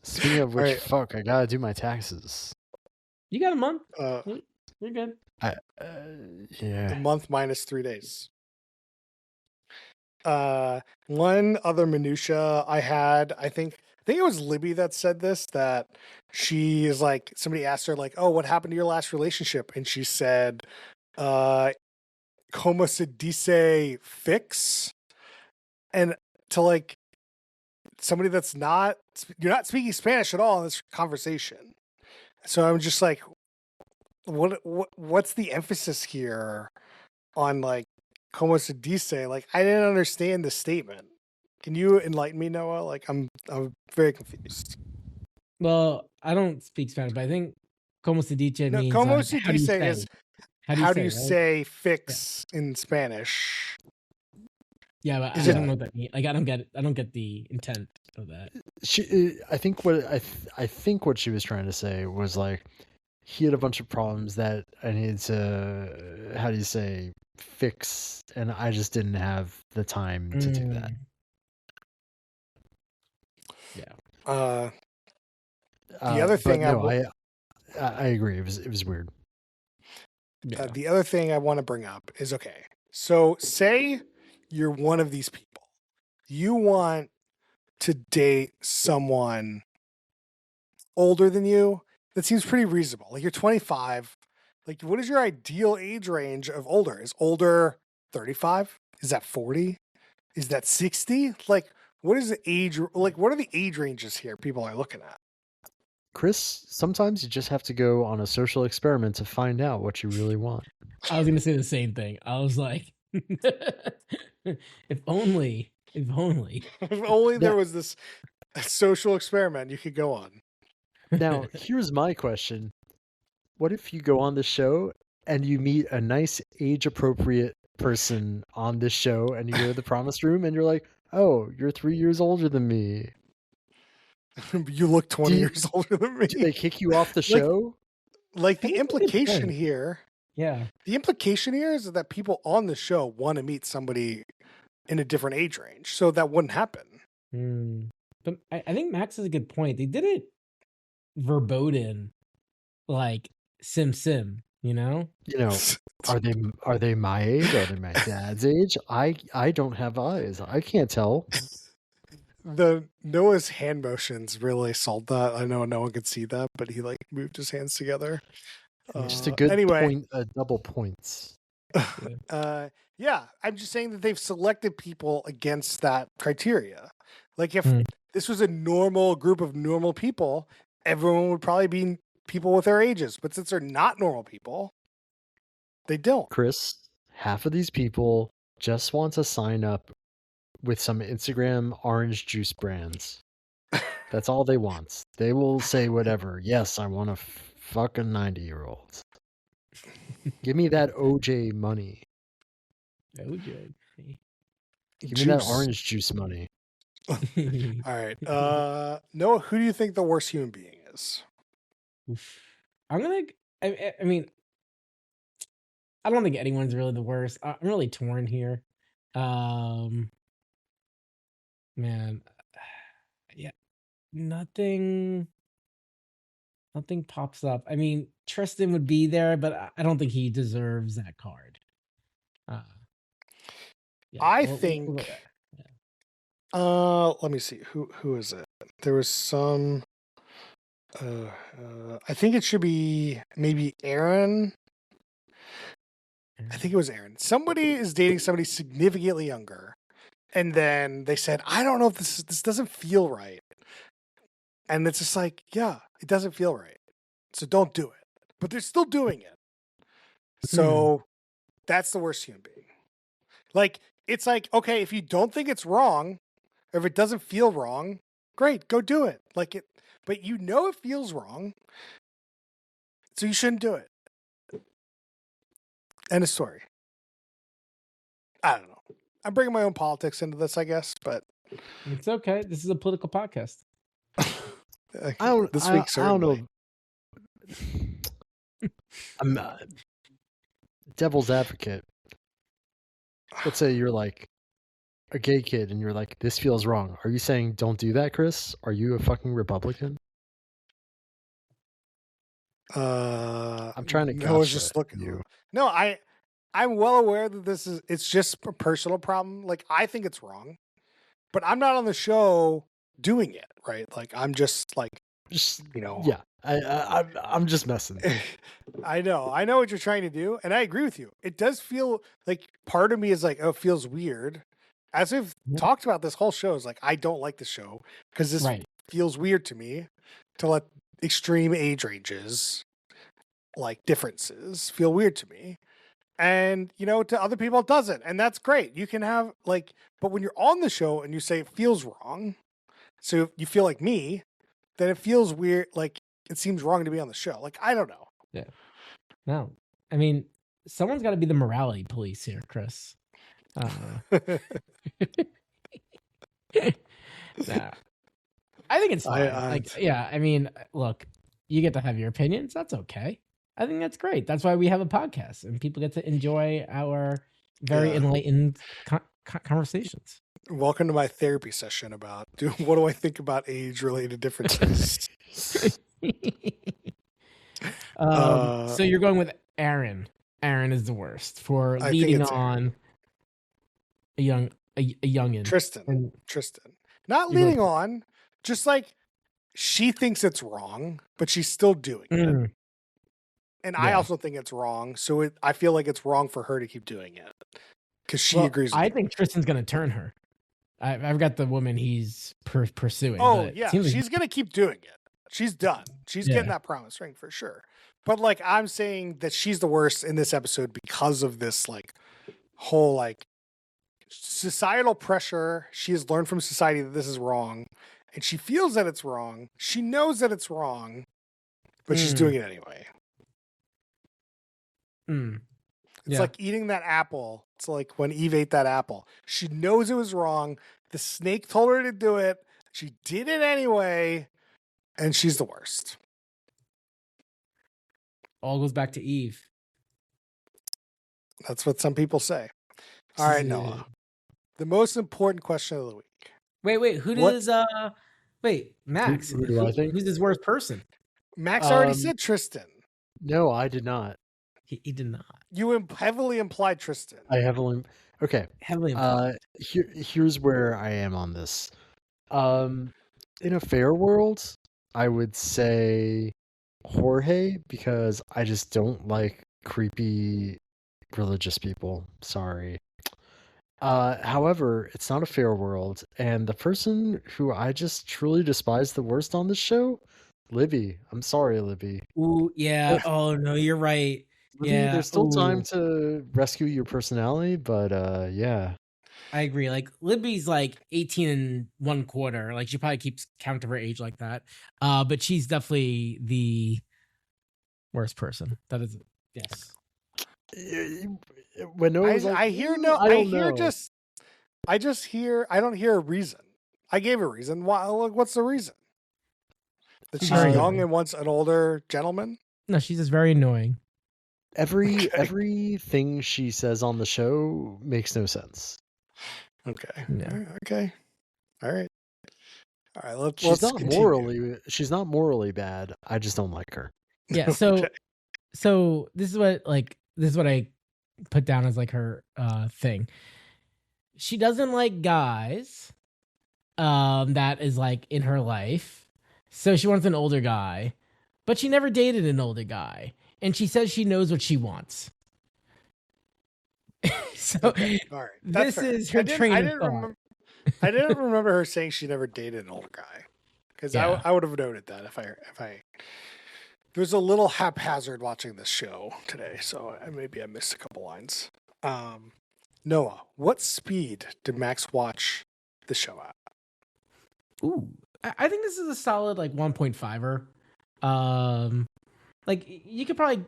Speaking of which, fuck, I gotta do my taxes. You got a month. You're good. Yeah. A month minus 3 days. One other minutia I had, I think it was Libby that said this, that she is like, somebody asked her like, "Oh, what happened to your last relationship?" And she said, "Como se dice fix?" And to like somebody that's you're not speaking Spanish at all in this conversation. So I'm just like, what's the emphasis here on like como se dice? Like, I didn't understand the statement. Can you enlighten me, Noah? Like, I'm very confused. Well, I don't speak Spanish, but I think como se dice means como se dice is how do you say fix in Spanish? Yeah, but I don't know what that means. Like, I don't get the intent of that. I think what she was trying to say was like, he had a bunch of problems that I needed to, how do you say, fix, and I just didn't have the time to do that. Yeah. The other thing I agree. It was weird. Yeah. The other thing I want to bring up is, okay, so say you're one of these people. You want to date someone older than you. That seems pretty reasonable. Like, you're 25. Like, what is your ideal age range of older? Is older 35? Is that 40? Is that 60? Like, what is the age? Like, what are the age ranges here people are looking at? Chris, sometimes you just have to go on a social experiment to find out what you really want. I was going to say the same thing. I was like, if only. If only there was this social experiment you could go on. Now, here's my question. What if you go on the show and you meet a nice age-appropriate person on this show and you go to the promise room and you're like, oh, you're 3 years older than me. You look 20 years older than me. Do they kick you off the show? Like the implication here. Yeah. The implication here is that people on the show want to meet somebody in a different age range. So that wouldn't happen. But I think Max has a good point. They did it verboten, like sim, you know? You know, are they my age? Are they my dad's age? I don't have eyes. I can't tell. The Noah's hand motions really sold that. I know no one could see that, but he like moved his hands together. Just a good point, double points. Yeah, I'm just saying that they've selected people against that criteria. Like if this was a normal group of normal people, everyone would probably be people with their ages. But since they're not normal people, they don't. Chris, half of these people just want to sign up with some Instagram orange juice brands. That's all they want. They will say whatever. Yes, I want to fuck a 90-year-old. Give me that OJ money. OJ. Give me that orange juice money. All right. Noah, who do you think the worst human being is? I mean, I don't think anyone's really the worst. I'm really torn here. Man, yeah, nothing pops up. I mean, Tristan would be there, but I don't think he deserves that card. I think. Let me see. Who is it? There was some. I think it should be maybe Aaron. I think it was Aaron. Somebody is dating somebody significantly younger. And then they said, I don't know if this doesn't feel right. And it's just like, yeah, it doesn't feel right. So don't do it. But they're still doing it. So that's the worst human being. Like, it's like, okay, if you don't think it's wrong, or if it doesn't feel wrong, great, go do it. Like it, but you know it feels wrong. So you shouldn't do it. End of story. I don't know. I'm bringing my own politics into this, I guess, but it's okay. This is a political podcast. I don't know. I'm devil's advocate. Let's say you're like a gay kid and you're like, this feels wrong. Are you saying don't do that, Chris? Are you a fucking Republican? I'm trying to I was just looking you. No, I'm well aware that it's just a personal problem. Like, I think it's wrong, but I'm not on the show doing it, right? Like, I'm just like, you know. Yeah, I'm just messing. I know what you're trying to do, and I agree with you. It does feel like part of me is like, oh, it feels weird. As we've talked about this whole show, is like, I don't like the show because this feels weird to me to let extreme age ranges, like differences, feel weird to me. And, you know, to other people, it doesn't. And that's great. You can have like, but when you're on the show and you say it feels wrong, so if you feel like me, then it feels weird. Like it seems wrong to be on the show. Like, I don't know. Yeah. No, I mean, someone's got to be the morality police here, Chris. Nah. I think it's fine. I mean, look, you get to have your opinions. That's okay. I think that's great. That's why we have a podcast and people get to enjoy our very enlightened conversations. Welcome to my therapy session about what do I think about age-related differences. So you're going with Aaron. Aaron is the worst for leading on a youngin. Tristan. Not leading on, just like she thinks it's wrong, but she's still doing it. And I also think it's wrong, so I feel like it's wrong for her to keep doing it because she agrees with I think Tristan's going to turn her. I've got the woman he's pursuing. Oh, yeah. She's going to keep doing it. She's done. She's Yeah. getting that promise ring for sure. But like I'm saying that she's the worst in this episode because of this like whole like societal pressure. She has learned from society that this is wrong, and she feels that it's wrong. She knows that it's wrong, but she's doing it anyway. It's like eating that apple. It's like when Eve ate that apple. She knows it was wrong. The snake told her to do it. She did it anyway, and she's the worst. All goes back to Eve. That's what some people say. All right, Noah. The most important question of the week. Wait, who does Max? Who do I think? Who's his worst person? Max already said Tristan. No, I did not. He did not. You heavily implied Tristan. I heavily Heavily implied. Here's where I am on this. In a fair world, I would say Jorge, because I just don't like creepy religious people. Sorry. However, it's not a fair world, and the person who I just truly despise the worst on this show, Libby. I'm sorry, Libby. Ooh, yeah. Oh no, you're right. Libby, Yeah, there's still time to rescue your personality, but yeah. I agree. Like Libby's like 18 and 1/4. Like she probably keeps count of her age like that. But she's definitely the worst person. That is yes. When I don't hear a reason. I gave a reason. Why? Look, what's the reason? That she's young and wants an older gentleman? No, she's just very annoying. Everything she says on the show makes no sense. Okay. Yeah. Okay. All right. Let's She's not morally bad. I just don't like her. Yeah. So, so this is what I put down as like her thing. She doesn't like guys. That is like in her life. So she wants an older guy, but she never dated an older guy, and she says she knows what she wants. So okay. All right. This fair. is her train of thought. I didn't remember her saying she never dated an older guy, because I would have noted that if I. There's a little haphazard watching this show today, so maybe I missed a couple lines. Noah, what speed did Max watch the show at? Ooh, I think this is a solid like 1.5er. Like you could probably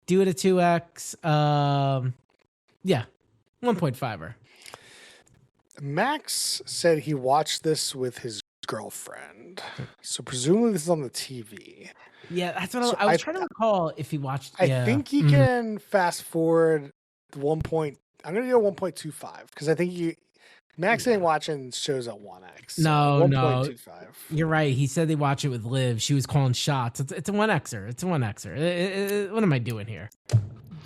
do it at 2x. Yeah, 1.5er. Max said he watched this with his girlfriend, so presumably this is on the TV. Yeah, that's what I was trying to recall if he watched. I think he can fast forward 1. I'm gonna do a 1.25 because I think Max ain't watching shows at 1x. So no, 1.25. You're right. He said they watch it with Liv. She was calling shots. It's a 1xer. It's a 1xer. What am I doing here?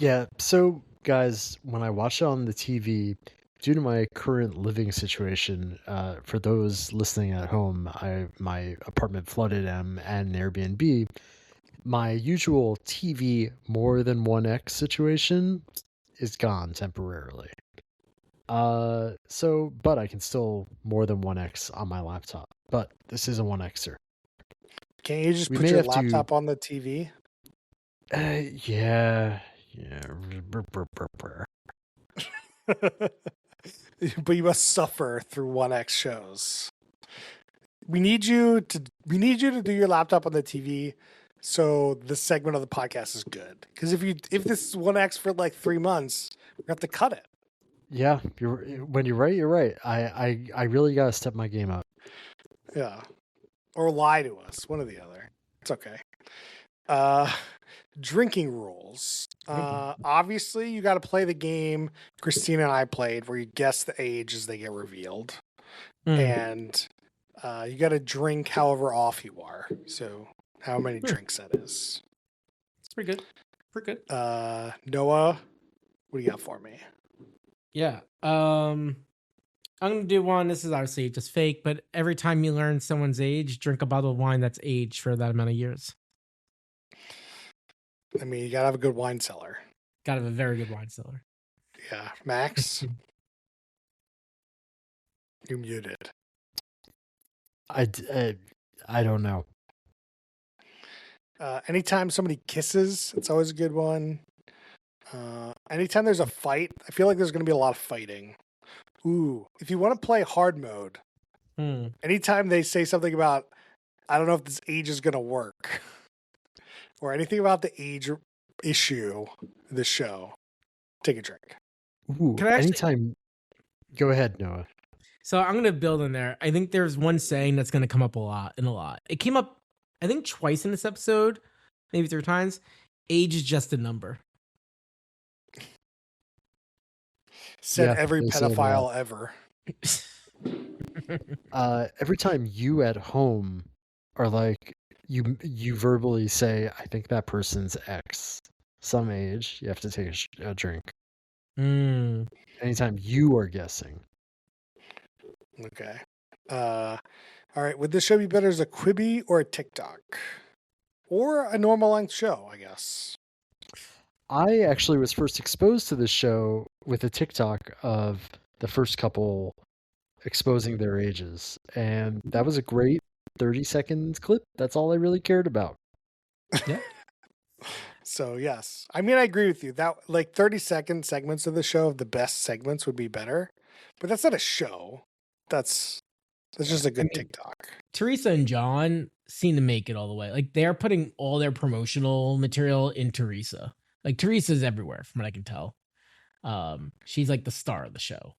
Yeah. So guys, when I watch it on the TV, due to my current living situation, for those listening at home, my apartment flooded and an Airbnb. My usual TV more than 1x situation is gone temporarily. But I can still more than 1x on my laptop. But this is a 1xer. Can't you just put your laptop on the TV? Yeah. But you must suffer through 1x shows. We need you to do your laptop on the TV so this segment of the podcast is good. Because if this is 1x for like 3 months, we have to cut it. Yeah, when you're right, you're right. I really gotta step my game up. Yeah. Or lie to us, one or the other. It's okay. Drinking rules. Obviously, you got to play the game Christina and I played where you guess the age as they get revealed. And you got to drink however off you are. So how many drinks that is. It's pretty good. Pretty good. Noah, what do you got for me? Yeah. I'm going to do one. This is obviously just fake, but every time you learn someone's age, drink a bottle of wine that's aged for that amount of years. I mean, you got to have a good wine cellar. Got to have a very good wine cellar. Yeah. Max? You're muted. I don't know. Anytime somebody kisses, it's always a good one. Anytime there's a fight, I feel like there's going to be a lot of fighting. Ooh, if you want to play hard mode, anytime they say something about, I don't know if this age is going to work, or anything about the age issue in the show, take a drink. Ooh, anytime. Go ahead, Noah. So I'm going to build in there. I think there's one saying that's going to come up a lot. It came up, I think, twice in this episode, maybe 3 times. Age is just a number. Said every pedophile ever. Every time you at home are like, you verbally say, I think that person's X, some age, you have to take a drink. Anytime you are guessing. Okay. All right. Would this show be better as a Quibi or a TikTok? Or a normal length show, I guess. I actually was first exposed to this show with a TikTok of the first couple exposing their ages. And that was a great 30-second clip. That's all I really cared about. Yeah. So, yes. I mean, I agree with you. That, like, 30-second segments of the show, the best segments would be better. But that's not a show. That's just a good TikTok. Teresa and John seem to make it all the way. Like, they're putting all their promotional material in Teresa. Like, Teresa's everywhere, from what I can tell. She's like the star of the show.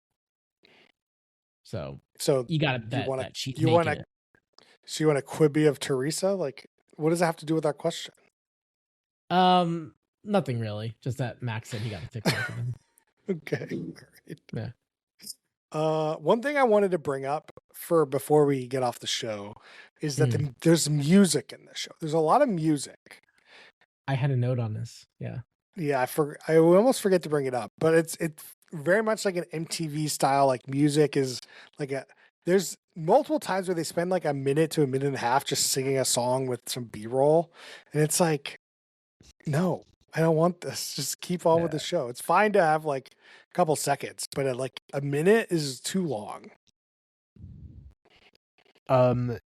So you gotta bet that she's making it. So you want a Quibi of Teresa? Like, what does that have to do with our question? Nothing really. Just that Max said he got a TikTok of him. Okay. All right. Yeah. One thing I wanted to bring up before we get off the show is that there's music in this show. There's a lot of music. I had a note on this. Yeah. Yeah, I almost forget to bring it up, but it's very much like an MTV style. Like, music is like there's multiple times where they spend like a minute to a minute and a half just singing a song with some B-roll, and it's like, no, I don't want this. Just keep on with the show. It's fine to have like a couple seconds, but like a minute is too long.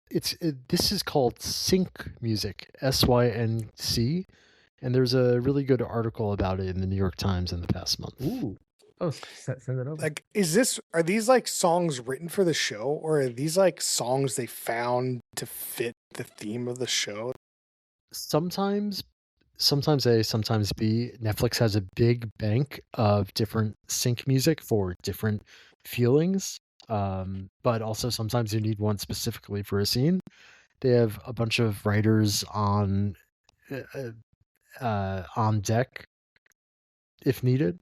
This is called sync music, SYNC, and there's a really good article about it in the New York Times in the past month. Ooh. Oh, send it over. Like, are these like songs written for the show, or are these like songs they found to fit the theme of the show? Sometimes A, sometimes B. Netflix has a big bank of different sync music for different feelings. But also sometimes you need one specifically for a scene. They have a bunch of writers on deck if needed.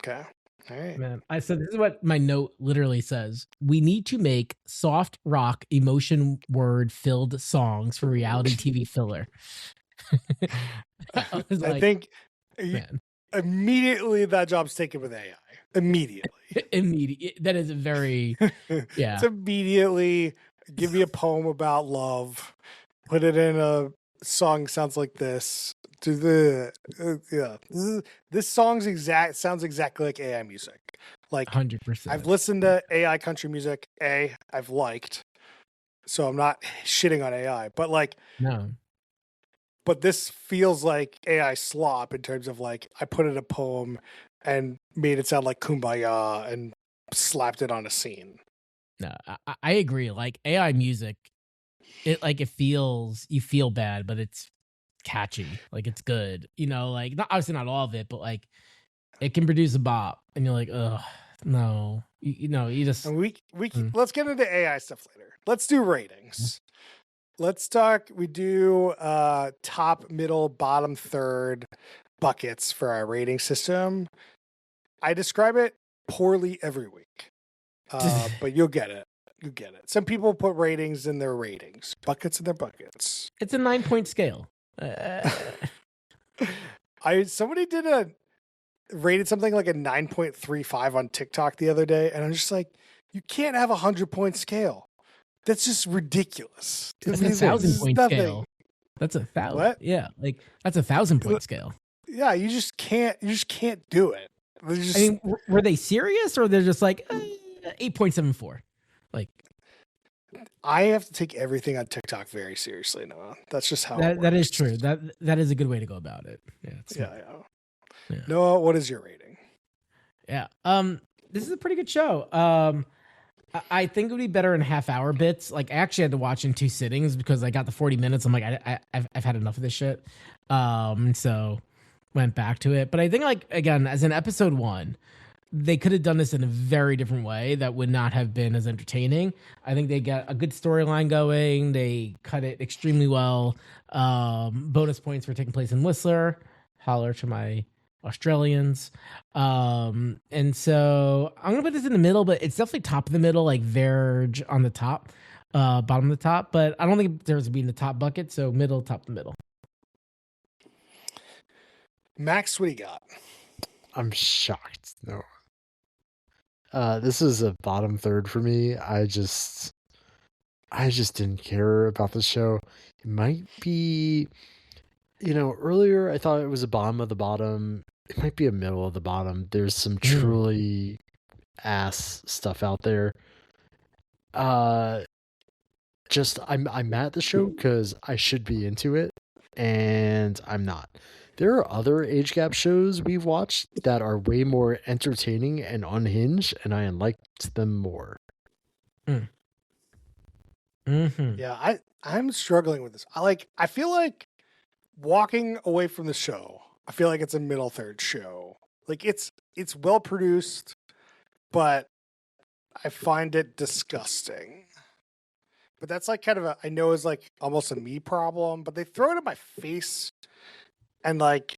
Okay. All right. Man, this is what my note literally says. We need to make soft rock emotion word filled songs for reality TV filler. I think immediately that job's taken with AI. Immediately. That is a very, yeah. It's immediately give me a poem about love, put it in a song sounds like this. This sounds exactly like AI music. Like 100%. I've listened to AI country music. I've liked, so I'm not shitting on AI, but like no. But this feels like AI slop in terms of like I put in a poem and made it sound like Kumbaya and slapped it on a scene. No, I agree. Like AI music, you feel bad, but it's catchy. Like it's good. You know, like obviously not all of it, but like it can produce a bop, and you're like, ugh, no, you just. And let's get into AI stuff later. Let's do ratings. Let's talk. We do top, middle, bottom, third buckets for our rating system. I describe it poorly every week, but you'll get it. You get it. Some people put ratings in their ratings, buckets in their buckets. It's a 9-point scale. Somebody rated something like a 9.35 on TikTok the other day, and I'm just like, you can't have 100-point scale. That's just ridiculous. That's a 1,000-point scale. That's 1,000. What? Yeah, like that's 1,000-point scale. Yeah, you just can't do it. I mean, were they serious or they're just like 8.74? Like, I have to take everything on TikTok very seriously now. That's just how that is true. That is a good way to go about it. Yeah. Yeah. Noah, what is your rating? Yeah. This is a pretty good show. I think it would be better in half-hour bits. Like, I actually had to watch in 2 sittings because I got the 40 minutes. I'm like, I've had enough of this shit. So went back to it. But I think, like, again, as in episode 1, they could have done this in a very different way that would not have been as entertaining. I think they got a good storyline going. They cut it extremely well. Bonus points for taking place in Whistler. Holler to my Australians. And so I'm gonna put this in the middle, but it's definitely top of the middle, like Verge on the top, bottom of the top. But I don't think there's be in the top bucket, so middle, top, the middle. Max, what do you got? I'm shocked. No. This is a bottom third for me. I just didn't care about the show. It might be, earlier I thought it was a bottom of the bottom. It might be a middle of the bottom. There's some truly ass stuff out there. Just I'm mad at the show because I should be into it, and I'm not. There are other age gap shows we've watched that are way more entertaining and unhinged, and I liked them more. Mm-hmm. Yeah, I'm struggling with this. I feel like walking away from the show, I feel like it's a middle third show. Like it's well produced, but I find it disgusting. But that's like kind of I know is like almost a me problem, but they throw it in my face. And like,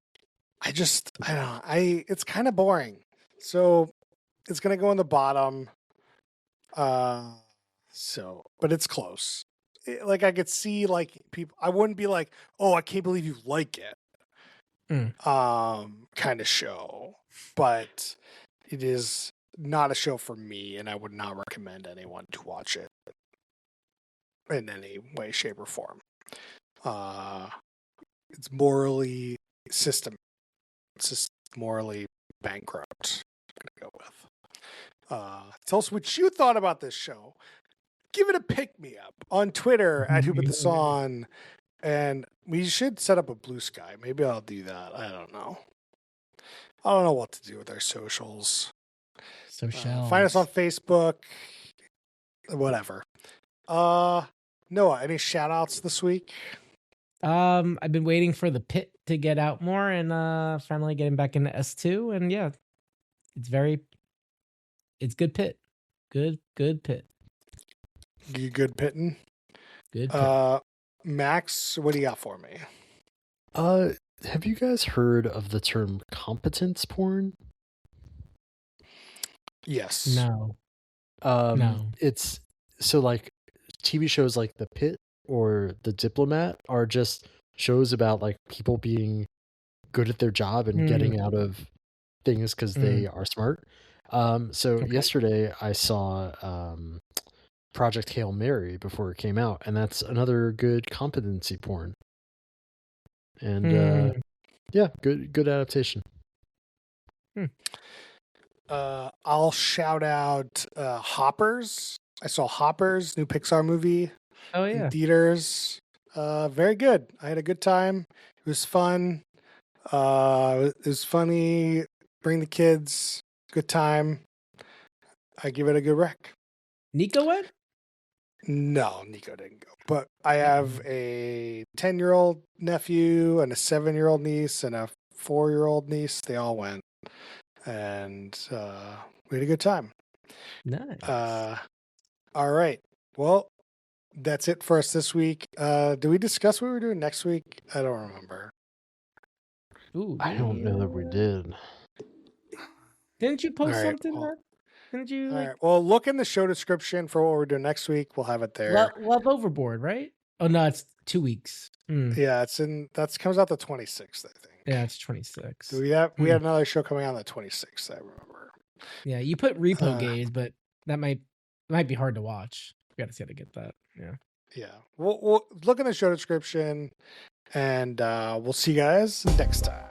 I don't know. It's kind of boring. So it's going to go in the bottom. But it's close. Like I could see like people, I wouldn't be like, oh, I can't believe you like it. Kind of show, but it is not a show for me. And I would not recommend anyone to watch it in any way, shape or form. It's morally morally bankrupt. I'm gonna go with. Tell us what you thought about this show. Give it a pick me up on Twitter at Who Put This On, and we should set up a Blue Sky. Maybe I'll do that. I don't know what to do with our socials. Find us on Facebook. Whatever. Noah, any shout outs this week? I've been waiting for the pit to get out more and finally getting back into S2. And yeah, it's good pit. Good pit. You good pitting? Good pit. Max, what do you got for me? Have you guys heard of the term competence porn? Yes. No. No. It's so like TV shows like The Pit or The Diplomat are just shows about like people being good at their job and getting out of things because they are smart. Yesterday I saw Project Hail Mary before it came out, and that's another good competency porn. And yeah, good adaptation. I'll shout out Hoppers. I saw Hoppers, new Pixar movie. Oh yeah, in theaters. Very good. I had a good time. It was fun. It was funny. Bring the kids. Good time. I give it a good rec. Nico went? No, Nico didn't go. But I have a 10-year-old nephew and a 7-year-old niece and a 4-year-old niece. They all went. And we had a good time. Nice. All right. Well, that's it for us this week. Do we discuss what we're doing next week? I don't remember. Ooh, I don't know that we did. Didn't you post something? Didn't you? All right. Well, look in the show description for what we're doing next week. We'll have it there. Love Overboard, right? Oh no, it's 2 weeks. Yeah, that comes out the 26th, I think. Yeah, it's 26. We had another show coming out on the 26th, I remember. Yeah, you put Repo Gaze, but that might be hard to watch. We got to see how to get that. Yeah. Yeah. We'll look in the show description, and we'll see you guys next time.